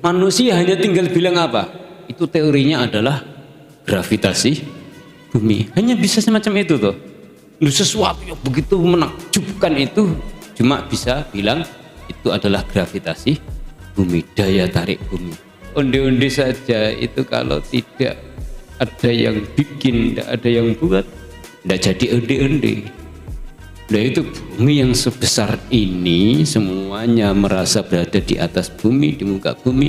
Manusia hanya tinggal bilang apa? Itu teorinya adalah gravitasi bumi. Hanya bisa semacam itu tuh. Lu sesuatu yang begitu menakjubkan itu cuma bisa bilang itu adalah gravitasi bumi, daya tarik bumi. Onde-onde saja itu kalau tidak ada yang bikin, tidak ada yang buat, tidak jadi onde-onde. Nah itu bumi yang sebesar ini semuanya merasa berada di atas bumi, di muka bumi,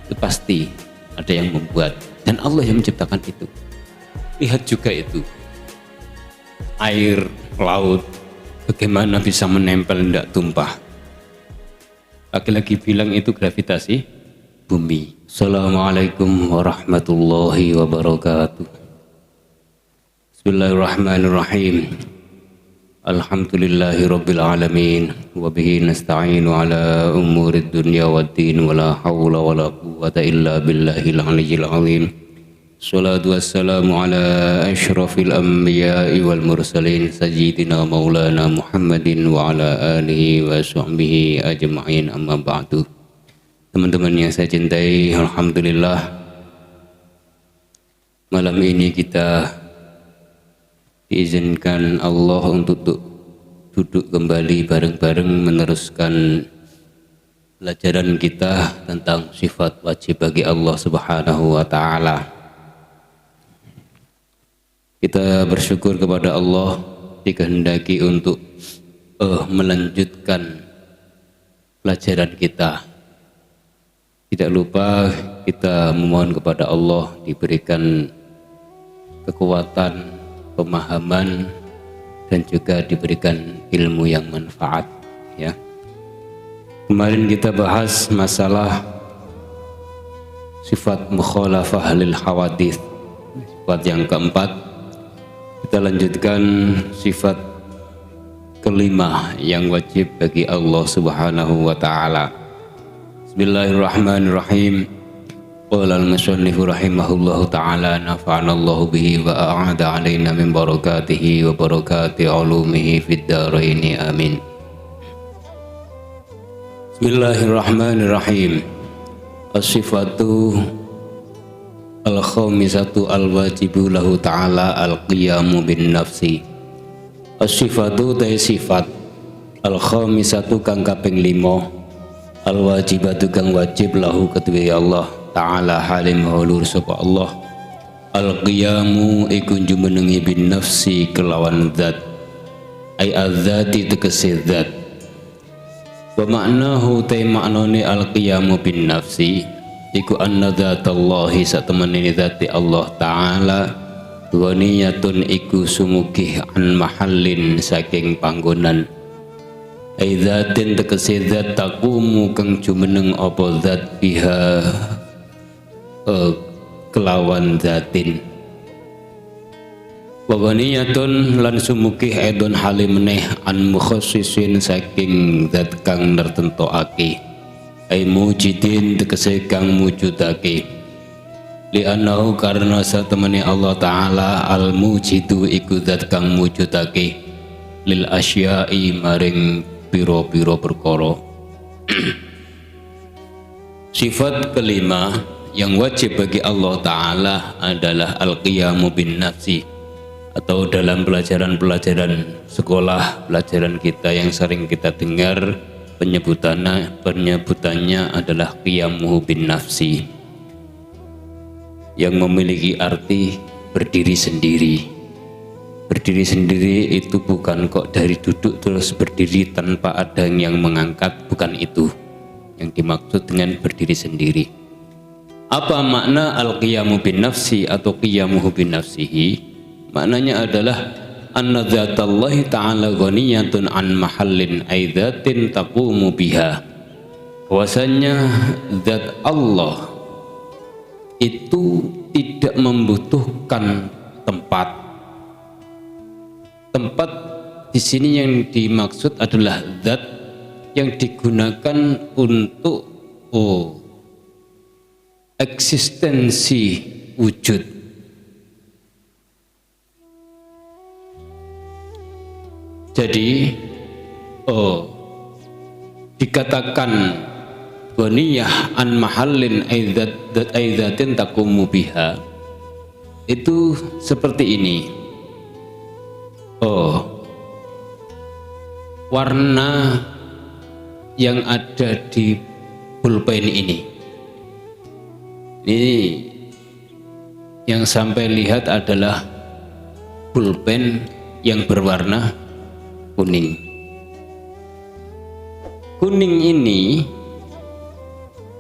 itu pasti ada yang membuat dan Allah yang menciptakan itu. Lihat juga itu air laut bagaimana bisa menempel tidak tumpah. Lagi-lagi bilang itu gravitasi bumi. Assalamualaikum warahmatullahi wabarakatuh. Bismillahirrahmanirrahim. Alhamdulillahi rabbil alamin wa bihi nasta'inu ala umurid dunya waddin wa la hawla wa la quwwata illa billahil aliyyil azim. Salatu wassalamu ala asyrafil anbiya'i wal mursalin sayyidina maulana Muhammadin wa ala alihi wa sahbihi ajma'in, amma ba'du. Teman-teman yang saya cintai, alhamdulillah malam ini kita diizinkan Allah untuk duduk kembali bareng-bareng meneruskan pelajaran kita tentang sifat wajib bagi Allah Subhanahu wa ta'ala. Kita bersyukur kepada Allah dikehendaki untuk melanjutkan pelajaran kita. Tidak lupa kita memohon kepada Allah diberikan kekuatan, pemahaman, dan juga diberikan ilmu yang manfaat, ya. Kemarin kita bahas masalah sifat mukhalafah lil hawadits, sifat yang keempat. Kita lanjutkan sifat kelima yang wajib bagi Allah Subhanahu wa ta'ala. Bismillahirrahmanirrahim. Qala al-musannifu rahimahullahu ta'ala nafa'anallahu bihi wa a'ada alaina min barakatihi wa barakati ulumihi fid dharaini amin. Bismillahirrahmanirrahim. As-sifatu al-khamisatu al-wajibu lahu ta'ala al-qiyamu bin nafsi. As-sifatu ta sifat al-khamisatu kang kaping 5 al-wajibatu kang wajib lahu kedue Allah ta'ala halim hulur sapa Allah al-qiyamu iku jumenengi bin nafsi kelawan zat ai az-zati tegese zat wa maknahu ta maknane al-qiyamu bin nafsi iku anna dzatallahi satemene zati Allah ta'ala waniyatun iku sumugih an mahallin saking panggonan ai zatin tegese zat taqumu kang jumeneng apa zat biha kelawan zatin waganiyatun lan sumukih edon halimneh an mukhassisin saking zat kang nertentokake ai mujidin tegese kang mujudake li'annahu karena satemene Allah ta'ala al mujidu iku zat kang mujudake lil asya'i maring piro-piro perkara. Sifat kelima yang wajib bagi Allah Ta'ala adalah al-qiyamu bin nafsi, atau dalam pelajaran-pelajaran sekolah, pelajaran kita yang sering kita dengar penyebutannya adalah qiyamuhu bin nafsi, yang memiliki arti berdiri sendiri. Berdiri sendiri itu bukan kok dari duduk terus berdiri tanpa ada yang mengangkat, bukan itu yang dimaksud dengan berdiri sendiri. Apa makna al-qiyamu bin nafsi atau qiyamuhu bin nafsihi? Maknanya adalah anna dzatallahi ta'ala ghaniyatun an mahallin aidzatin taqumu biha. Bahwasanya zat Allah itu tidak membutuhkan tempat. Tempat di sini yang dimaksud adalah zat yang digunakan untuk eksistensi wujud. Jadi dikatakan ghaniyah an mahallin aidzatin taqumu biha, itu seperti ini. Warna yang ada di pulpen ini yang sampai lihat adalah pulpen yang berwarna kuning. Kuning ini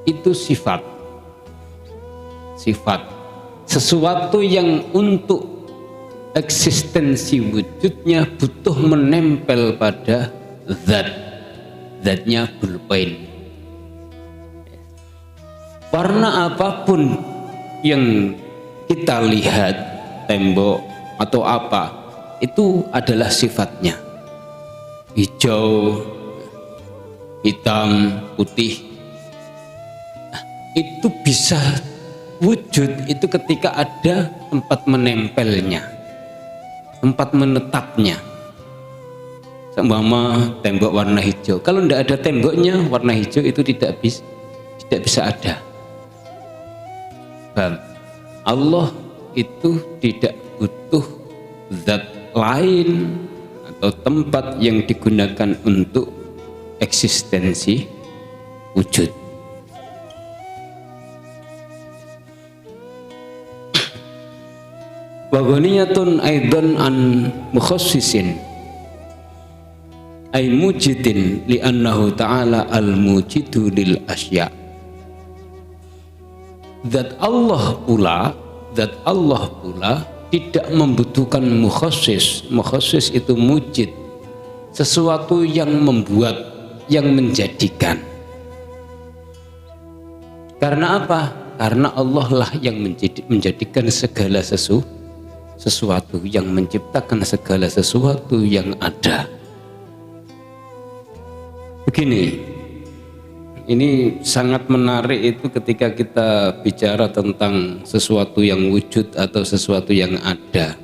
itu sifat sesuatu yang untuk eksistensi wujudnya butuh menempel pada zatnya pulpen. Warna apapun yang kita lihat, tembok atau apa, itu adalah sifatnya. Hijau, hitam, putih, itu bisa wujud itu ketika ada tempat menempelnya, tempat menetapnya. Seumpama tembok warna hijau, kalau tidak ada temboknya, warna hijau itu tidak bisa ada. Allah itu tidak butuh zat lain atau tempat yang digunakan untuk eksistensi wujud. Wa ghaniyatun aidan an mukhassisin ay mujidin li'annahu ta'ala al-mujidu lil asya. Zat Allah pula tidak membutuhkan mukhassis. Mukhassis itu mujid, sesuatu yang membuat, yang menjadikan. Karena apa? Karena Allah lah yang menjadikan segala sesuatu, yang menciptakan segala sesuatu yang ada. Begini, ini sangat menarik itu ketika kita bicara tentang sesuatu yang wujud atau sesuatu yang ada.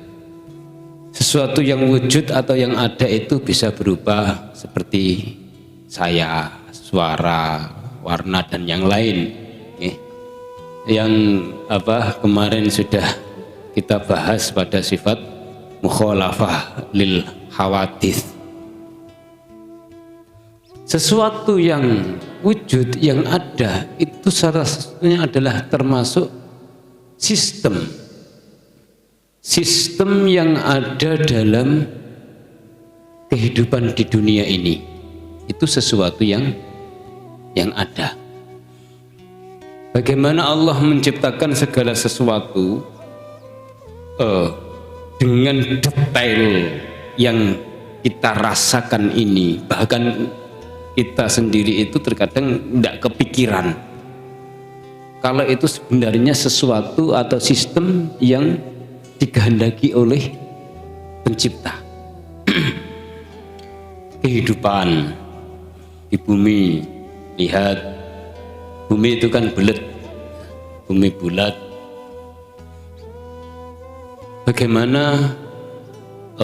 Sesuatu yang wujud atau yang ada itu bisa berubah seperti saya, suara, warna dan yang lain. Yang kemarin sudah kita bahas pada sifat mukhalafah lil hawadits. Sesuatu yang wujud yang ada itu salah satunya adalah termasuk sistem yang ada dalam kehidupan di dunia ini. Itu sesuatu yang ada. Bagaimana Allah menciptakan segala sesuatu dengan detail yang kita rasakan ini, bahkan kita sendiri itu terkadang tidak kepikiran kalau itu sebenarnya sesuatu atau sistem yang dikehendaki oleh pencipta. Kehidupan di bumi, lihat bumi itu kan bumi bulat. Bagaimana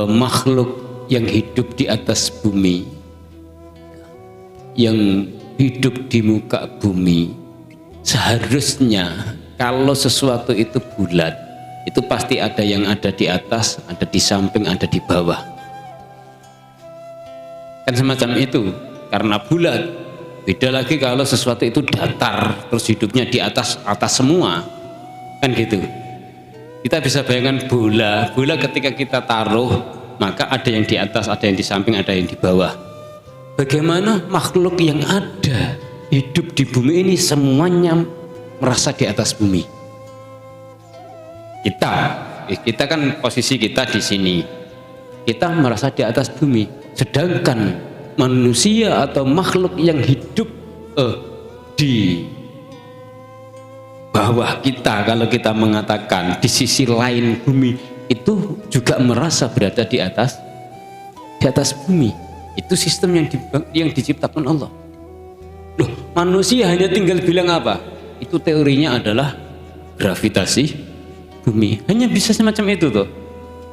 makhluk yang hidup di atas bumi, yang hidup di muka bumi, seharusnya kalau sesuatu itu bulat, itu pasti ada yang ada di atas, ada di samping, ada di bawah. Kan semacam itu, karena bulat. Beda lagi kalau sesuatu itu datar, terus hidupnya di atas semua, kan gitu. Kita bisa bayangkan bola ketika kita taruh, maka ada yang di atas, ada yang di samping, ada yang di bawah. Bagaimana makhluk yang ada hidup di bumi ini semuanya merasa di atas bumi. Kita kan posisi kita di sini, kita merasa di atas bumi. Sedangkan manusia atau makhluk yang hidup di bawah kita, kalau kita mengatakan di sisi lain bumi, itu juga merasa berada di atas bumi. Itu sistem yang diciptakan Allah. Loh, manusia hanya tinggal bilang apa? Itu teorinya adalah gravitasi bumi. Hanya bisa semacam itu tuh.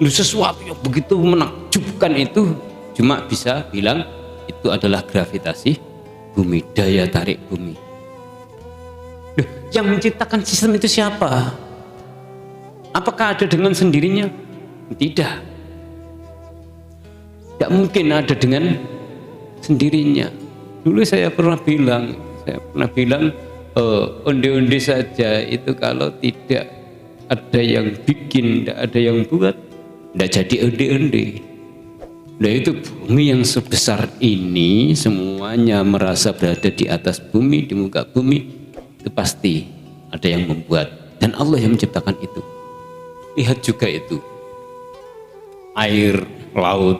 Loh, sesuatu yang begitu menakjubkan itu cuma bisa bilang itu adalah gravitasi bumi, daya tarik bumi. Loh, yang menciptakan sistem itu siapa? Apakah ada dengan sendirinya? Tidak. Tidak mungkin ada dengan sendirinya. Dulu saya pernah bilang, onde-onde saja itu kalau tidak ada yang bikin, tidak ada yang buat, tidak jadi onde-onde. Nah itu bumi yang sebesar ini semuanya merasa berada di atas bumi, di muka bumi, itu pasti ada yang membuat dan Allah yang menciptakan itu. Lihat juga itu air laut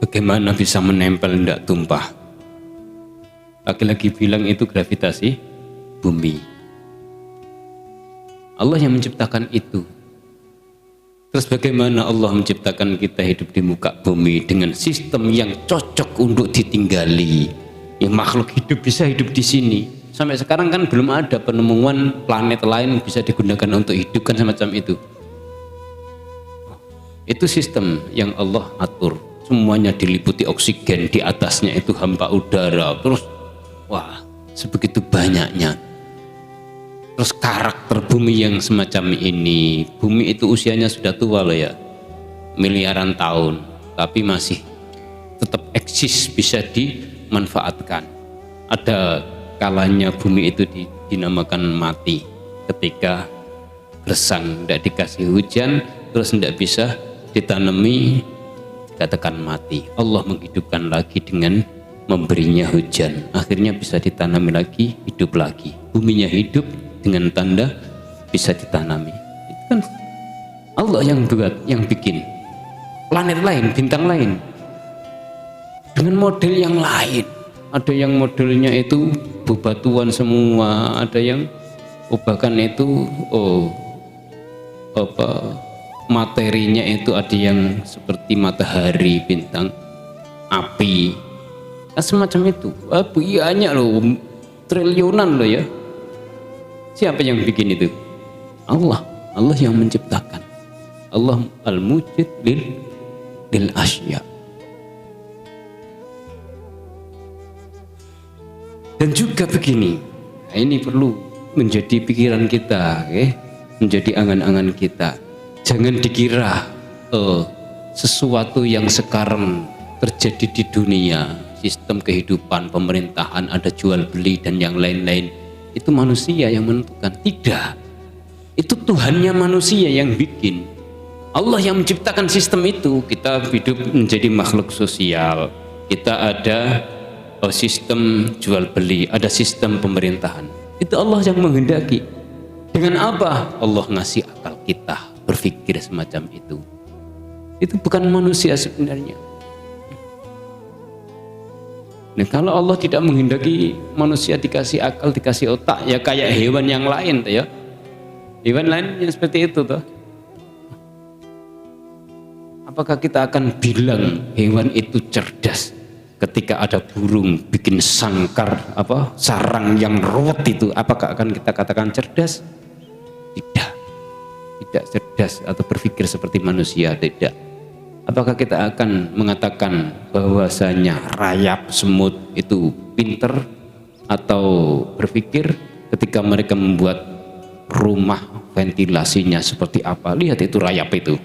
bagaimana bisa menempel tidak tumpah. Lagi-lagi bilang itu gravitasi bumi. Allah yang menciptakan itu. Terus bagaimana Allah menciptakan kita hidup di muka bumi dengan sistem yang cocok untuk ditinggali. Yang makhluk hidup bisa hidup di sini. Sampai sekarang kan belum ada penemuan planet lain bisa digunakan untuk hidup kan semacam itu. Itu sistem yang Allah atur. Semuanya diliputi oksigen, di atasnya itu hampa udara. Terus wah, sebegitu banyaknya. Terus karakter bumi yang semacam ini, bumi itu usianya sudah tua loh ya, miliaran tahun, tapi masih tetap eksis, bisa dimanfaatkan. Ada kalanya bumi itu dinamakan mati ketika gersang, tidak dikasih hujan, terus tidak bisa ditanami, katakan mati. Allah menghidupkan lagi dengan memberinya hujan, akhirnya bisa ditanami lagi, hidup lagi. Buminya hidup dengan tanda bisa ditanami. Itu kan Allah yang buat, yang bikin. Planet lain, bintang lain dengan model yang lain. Ada yang modelnya itu bebatuan semua, ada yang bahkan itu materinya itu ada yang seperti matahari, bintang, api, semacam itu. Banyak loh, triliunan loh ya. Siapa yang bikin itu? Allah. Allah yang menciptakan. Allah al-mujid lil asya. Dan juga begini, nah ini perlu menjadi pikiran kita, menjadi angan-angan kita. Jangan dikira sesuatu yang sekarang terjadi di dunia, sistem kehidupan, pemerintahan, ada jual beli dan yang lain-lain, itu manusia yang menentukan. Tidak, itu Tuhannya manusia yang bikin. Allah yang menciptakan sistem itu. Kita hidup menjadi makhluk sosial, kita ada sistem jual beli, ada sistem pemerintahan. Itu Allah yang menghendaki. Dengan apa? Allah ngasih akal kita berpikir semacam itu. Itu bukan manusia sebenarnya. Nah, kalau Allah tidak menghendaki manusia dikasih akal, dikasih otak, ya kayak hewan yang lain tuh ya. Hewan lain yang seperti itu tuh. Apakah kita akan bilang hewan itu cerdas ketika ada burung bikin sarang yang ruwet itu? Apakah akan kita katakan cerdas? Tidak. Tidak cerdas atau berpikir seperti manusia, tidak. Apakah kita akan mengatakan bahwasanya rayap, semut itu pinter atau berpikir ketika mereka membuat rumah ventilasinya seperti apa? Lihat itu rayap itu.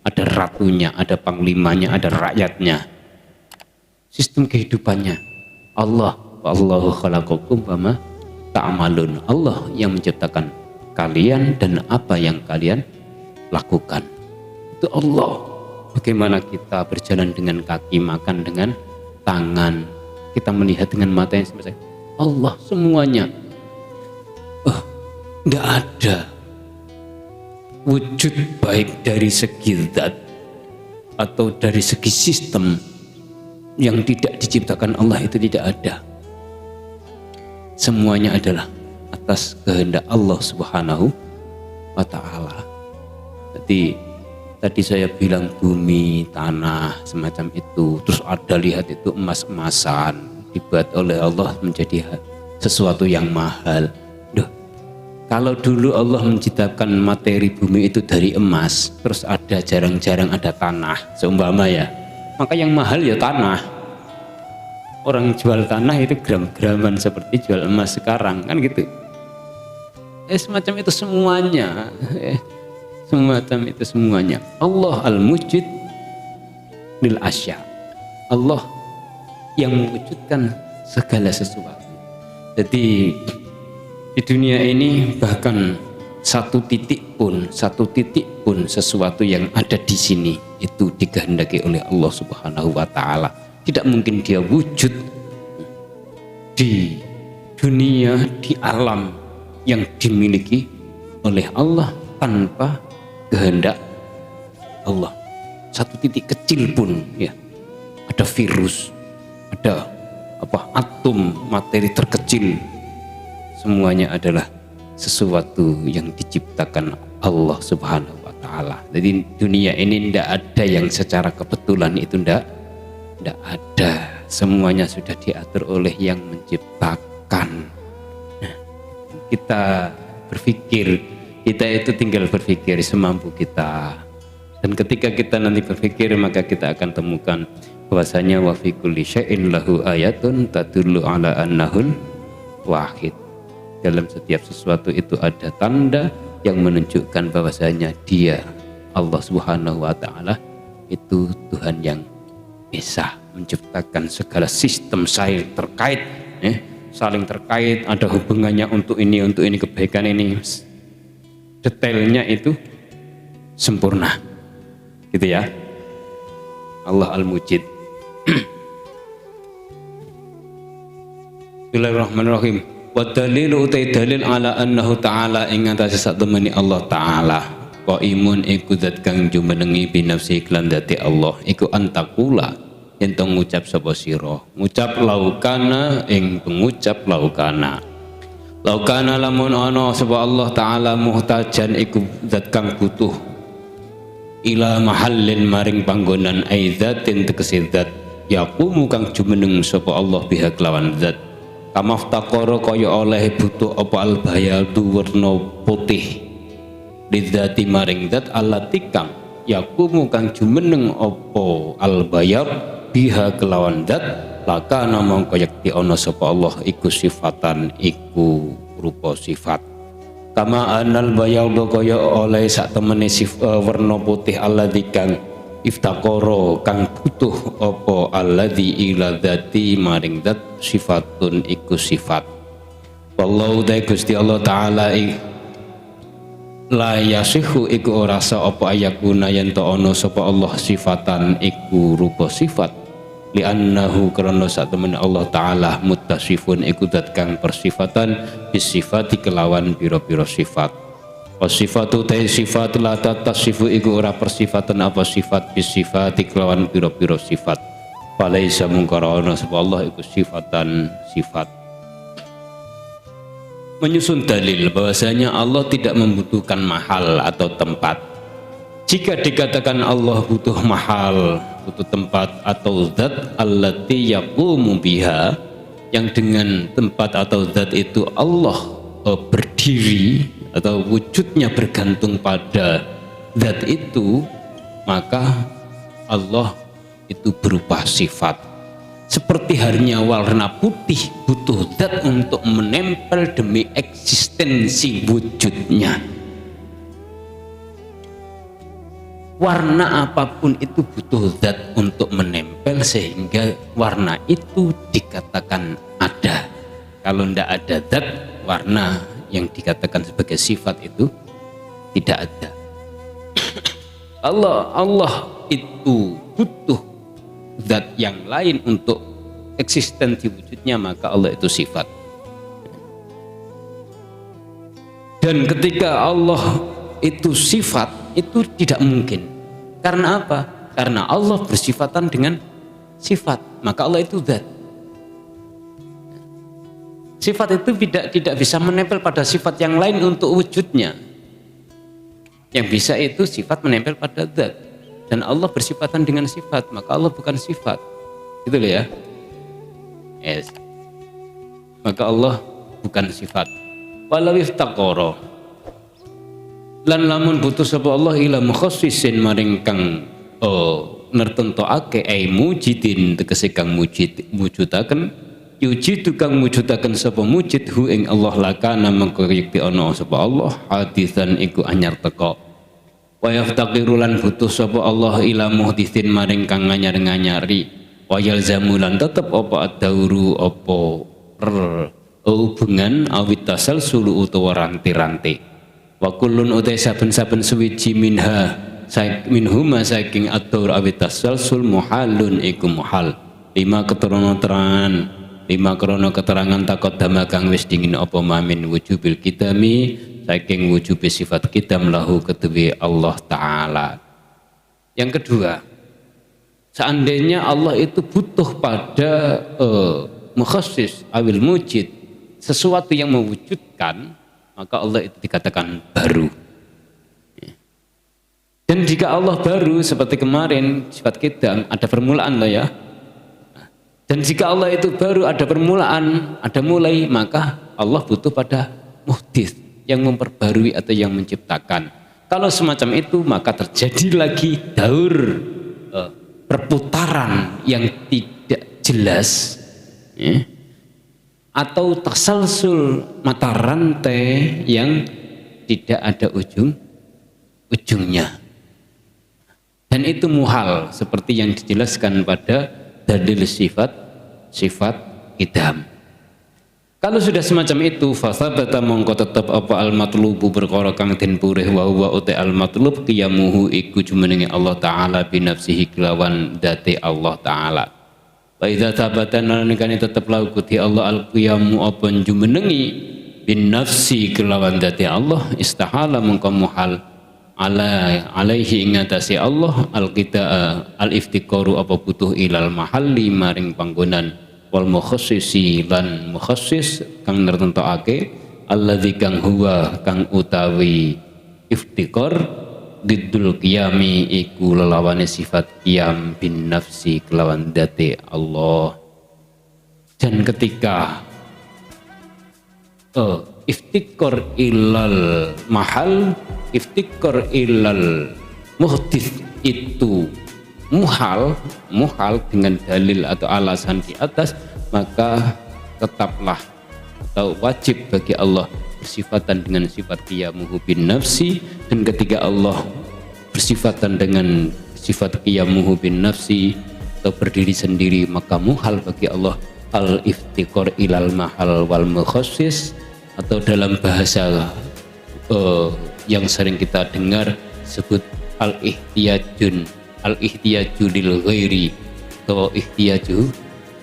Ada ratunya, ada panglimanya, ada rakyatnya. Sistem kehidupannya. Allahu khalaqakum wa ma ta'malun. Allah yang menciptakan kalian dan apa yang kalian lakukan. Itu Allah. Bagaimana kita berjalan dengan kaki, makan dengan tangan, kita melihat dengan mata yang sebesar Allah, semuanya. Tidak ada wujud baik dari segi zat atau dari segi sistem yang tidak diciptakan Allah, itu tidak ada. Semuanya adalah atas kehendak Allah Subhanahu wa ta'ala. Jadi tadi saya bilang bumi, tanah, semacam itu. Terus ada lihat itu emas-emasan dibuat oleh Allah menjadi sesuatu yang mahal. Kalau dulu Allah menciptakan materi bumi itu dari emas, terus ada jarang-jarang ada tanah, seumpama ya, maka yang mahal ya tanah. Orang jual tanah itu gram-graman seperti jual emas sekarang kan gitu. semacam itu semuanya. Semacam itu semuanya. Allah al-mujid lil asya. Allah yang mewujudkan segala sesuatu. Jadi di dunia ini bahkan satu titik pun sesuatu yang ada di sini itu dikehendaki oleh Allah Subhanahu wa taala. Tidak mungkin dia wujud di dunia, di alam yang dimiliki oleh Allah tanpa kehendak Allah. Satu titik kecil pun ya, ada virus, ada atom materi terkecil, semuanya adalah sesuatu yang diciptakan Allah Subhanahu wa taala. Jadi dunia ini tidak ada yang secara kebetulan, itu tidak ada. Semuanya sudah diatur oleh yang menciptakan. Nah, kita berpikir, kita itu tinggal berpikir semampu kita. Dan ketika kita nanti berpikir, maka kita akan temukan bahwasanya wa fi kulli syai'in lahu ayatun tadullu ala annahul wahid. Dalam setiap sesuatu itu ada tanda yang menunjukkan bahwasanya dia, Allah Subhanahu wa taala, itu Tuhan yang bisa menciptakan segala sistem saling terkait, saling terkait, ada hubungannya untuk ini kebaikan ini, detailnya itu sempurna, gitu ya. Allah al-Mujid. Bismillahirrahmanirrahim. Wa dalilu utai dalil ala annahu ta'ala ing atase satemene Allah taala qaimun iku zat kang jumenengi binafsi iklan dati Allah iku antakula yen to ngucap sapa sira ngucap laukana ing pengucap laukana lamun ana sapa Allah taala muhtajan iku zat kang butuh ila mahallin maring panggonan aizatin tegese zat yaqumu kang jumeneng sapa Allah biha kelawan zat kamaftaqara kaya oleh butuh apa albayadu werna putih lidzati maring zat allati kang yaqumu kang jumeneng apa albayad biha kelawan zat laka namang kayakti ana sapa Allah iku sifatan iku rupa sifat kama anal bayadu kaya oleh sak temene werna putih alladzi kang iftaqara kang butuh apa alladzi ila dzati maring zat sifatun iku sifat wallahu ta Gusti Allah taala la yasihu iku ora sa apa ayakuna yen to ana sapa Allah sifatan iku rupa sifat li annahu karena sak temen Allah taala muttasifun iku zat kang persifatan bisifati kelawan pira-pira sifat. Wasifatu ta sifat la tatasifu iku ora persifatan apa sifat bisifati kelawan pira-pira sifat. Falaisa mungkara ana sapa Allah iku sifatan sifat. Menyusun dalil bahwasanya Allah tidak membutuhkan mahal atau tempat. Jika dikatakan Allah butuh mahal, butuh tempat atau zat allati yaqumu biha, yang dengan tempat atau zat itu Allah berdiri atau wujudnya bergantung pada zat itu, maka Allah itu berupa sifat. Seperti halnya warna putih butuh zat untuk menempel demi eksistensi wujudnya. Warna apapun itu butuh zat untuk menempel sehingga warna itu dikatakan ada. Kalau tidak ada zat, warna yang dikatakan sebagai sifat itu tidak ada. Allah itu butuh zat yang lain untuk eksistensi wujudnya, maka Allah itu sifat. Dan ketika Allah itu sifat, itu tidak mungkin. Karena apa? Karena Allah bersifatan dengan sifat, maka Allah itu zat. Sifat itu tidak bisa menempel pada sifat yang lain untuk wujudnya. Yang bisa itu sifat menempel pada zat. Dan Allah bersifatan dengan sifat, maka Allah bukan sifat. Gitu loh ya. Yes. Maka Allah bukan sifat. Walau iftaqara lan lamun butuh sapa Allah ila mukhassisin maring kang nertentokake ai mujidin tegese kang mujudaken yuji tukang mujudaken sapa mujid hu ing Allah lakana mengko yekti ana sapa Allah hadisan iku anyar teka wa yaftaqiru lan butuh sapa Allah ila muhditsin maring kang nganyar-nganyari wa yalzamu lan tetep apa ad-dauru apa hubungan awit tasalsul utawa ranti-ranti wa kullun utai saben-saben suwiji minhuma saking ad-daur awit tasalsul muhalun iku muhal lima krono keterangan takut dama kang wis dingin apa mamin wujubil kidami saking wujubi sifat kidam lahu kedue Allah Ta'ala. Yang kedua, seandainya Allah itu butuh pada mukhassis awil mujid, sesuatu yang mewujudkan, maka Allah itu dikatakan baru. Dan jika Allah baru seperti kemarin sifat kidam ada permulaan loh ya. Dan jika Allah itu baru ada permulaan, ada mulai, maka Allah butuh pada muhdits yang memperbarui atau yang menciptakan. Kalau semacam itu maka terjadi lagi daur perputaran yang tidak jelas ya, atau tasalsul mata rantai yang tidak ada ujungnya. Dan itu muhal seperti yang dijelaskan pada dalil sifat idham. Kalau sudah semacam itu fasabata mongko tetep apa al-matlubu perkara kang den purih wa huwa uta al-matlub qiyamuhu iku jumenenge Allah Ta'ala binafsihi kelawan dati Allah Ta'ala. Wa idza sabata nalikane tetep laukuti Allah al-qiyamu apa jumenengi binafsi kelawan dati Allah istahala mongko muhal alaihi ingatasi Allah al-qida'a al-iftiqaru apa butuh ilal mahalli maring panggonan wal mukhassisi lan mukhassis kang nertentokake alladzi kang huwa kang utawi iftiqar diddul qiyami iku lelawane sifat qiyam bin nafsi kelawan dati Allah. Dan ketika iftiqar ilal mahal, iftiqar ilal muhdits itu muhal dengan dalil atau alasan di atas, maka tetaplah atau wajib bagi Allah bersifatan dengan sifat qiyamuhu bin nafsi. Dan ketika Allah bersifatan dengan sifat qiyamuhu bin nafsi atau berdiri sendiri, maka muhal bagi Allah al-iftiqar ilal mahal wal mukhassis, atau dalam bahasa yang sering kita dengar sebut al-ihtiyaju lil ghairi atau ihtiyaju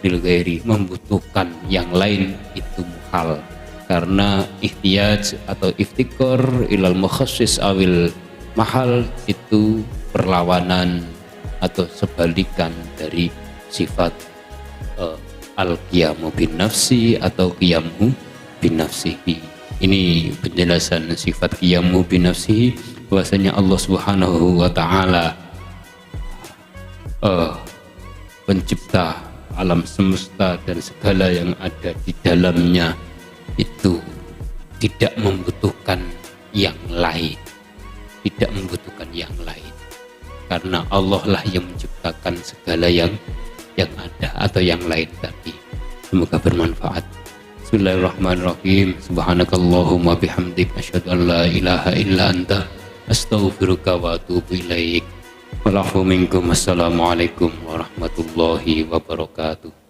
lil ghairi, membutuhkan yang lain itu muhal. Karena ihtiyaj atau iftikor ilal mukhassis awil mahal itu perlawanan atau sebalikan dari sifat al-qiyamu bin nafsi atau qiyamu bin nafsihi. Ini penjelasan sifat qiyamu bin nafsihi, bahwasanya Allah Subhanahu wa Ta'ala pencipta alam semesta dan segala yang ada di dalamnya itu tidak membutuhkan yang lain, karena Allah lah yang menciptakan segala yang ada atau yang lain tadi. Semoga bermanfaat. Bismillahirrahmanirrahim. Subhanakallahumma bihamdik asyhadu an la ilaha illa anta astaghfiruka wa atubu ilaik. Assalamualaikum warahmatullahi wabarakatuh.